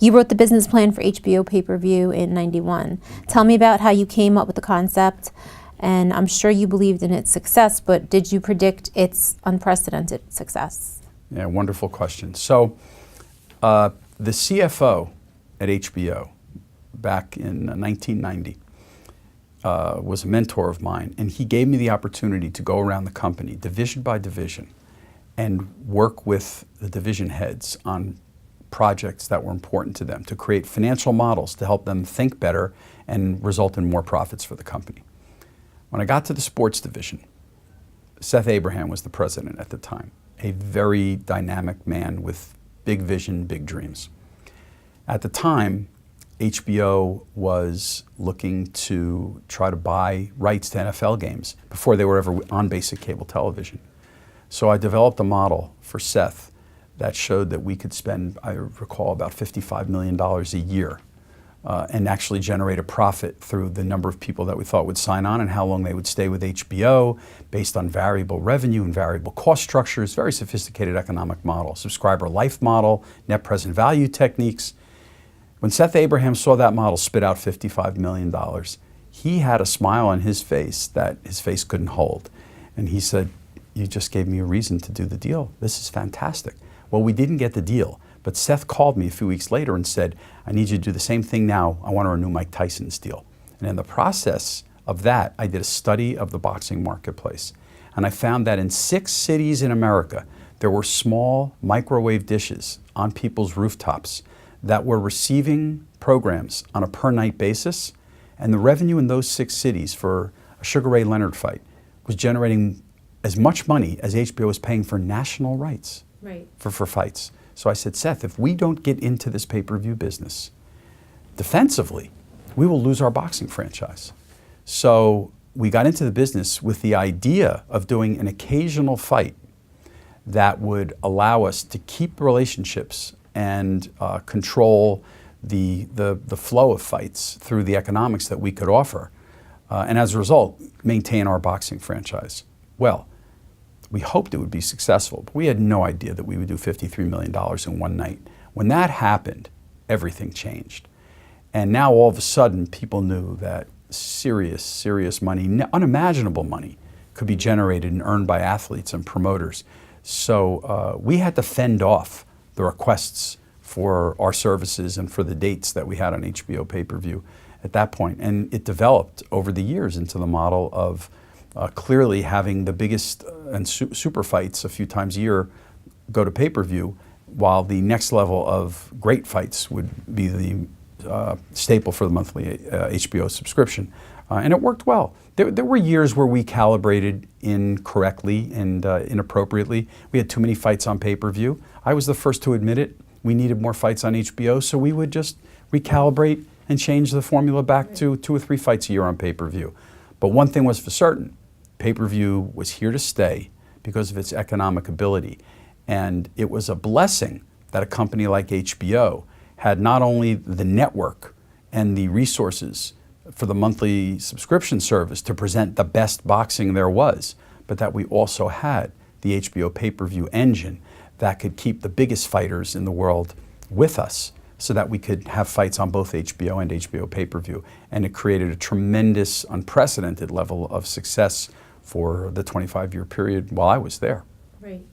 You wrote the business plan for HBO Pay Per View in '91. Tell me about how you came up with the concept, and I'm sure you believed in its success, but did you predict its unprecedented success? Yeah, wonderful question. So the CFO at HBO back in 1990 was a mentor of mine, and he gave me the opportunity to go around the company, division by division, and work with the division heads on projects that were important to them, to create financial models to help them think better and result in more profits for the company. When I got to the sports division, Seth Abraham was the president at the time, a very dynamic man with big vision, big dreams. At the time, HBO was looking to try to buy rights to NFL games before they were ever on basic cable television. So I developed a model for Seth that showed that we could spend, I recall, about $55 million a year and actually generate a profit through the number of people that we thought would sign on and how long they would stay with HBO based on variable revenue and variable cost structures, very sophisticated economic model, subscriber life model, net present value techniques. When Seth Abraham saw that model spit out $55 million, he had a smile on his face that his face couldn't hold. And he said, "You just gave me a reason to do the deal. This is fantastic." Well, we didn't get the deal, but Seth called me a few weeks later and said, "I need you to do the same thing now. I want to renew Mike Tyson's deal." And in the process of that, I did a study of the boxing marketplace. And I found that in 6 cities in America, there were small microwave dishes on people's rooftops that were receiving programs on a per night basis. And the revenue in those 6 cities for a Sugar Ray Leonard fight was generating as much money as HBO was paying for national rights for fights. So I said, "Seth, if we don't get into this pay-per-view business defensively, we will lose our boxing franchise." So we got into the business with the idea of doing an occasional fight that would allow us to keep relationships and control the flow of fights through the economics that we could offer. And as a result, maintain our boxing franchise. Well, we hoped it would be successful, but we had no idea that we would do $53 million in one night. When that happened, everything changed. And now all of a sudden, people knew that serious money, unimaginable money, could be generated and earned by athletes and promoters. So we had to fend off the requests for our services and for the dates that we had on HBO Pay-Per-View at that point. And it developed over the years into the model of clearly having the biggest and super fights a few times a year go to pay-per-view, while the next level of great fights would be the staple for the monthly HBO subscription. And it worked well. There were years where we calibrated incorrectly and inappropriately. We had too many fights on pay-per-view. I was the first to admit it. We needed more fights on HBO, so we would just recalibrate and change the formula back to 2 or 3 fights a year on pay-per-view. But one thing was for certain, pay-per-view was here to stay because of its economic ability. And it was a blessing that a company like HBO had not only the network and the resources for the monthly subscription service to present the best boxing there was, but that we also had the HBO pay-per-view engine that could keep the biggest fighters in the world with us so that we could have fights on both HBO and HBO pay-per-view. And it created a tremendous, unprecedented level of success for the 25-year period while I was there. Right.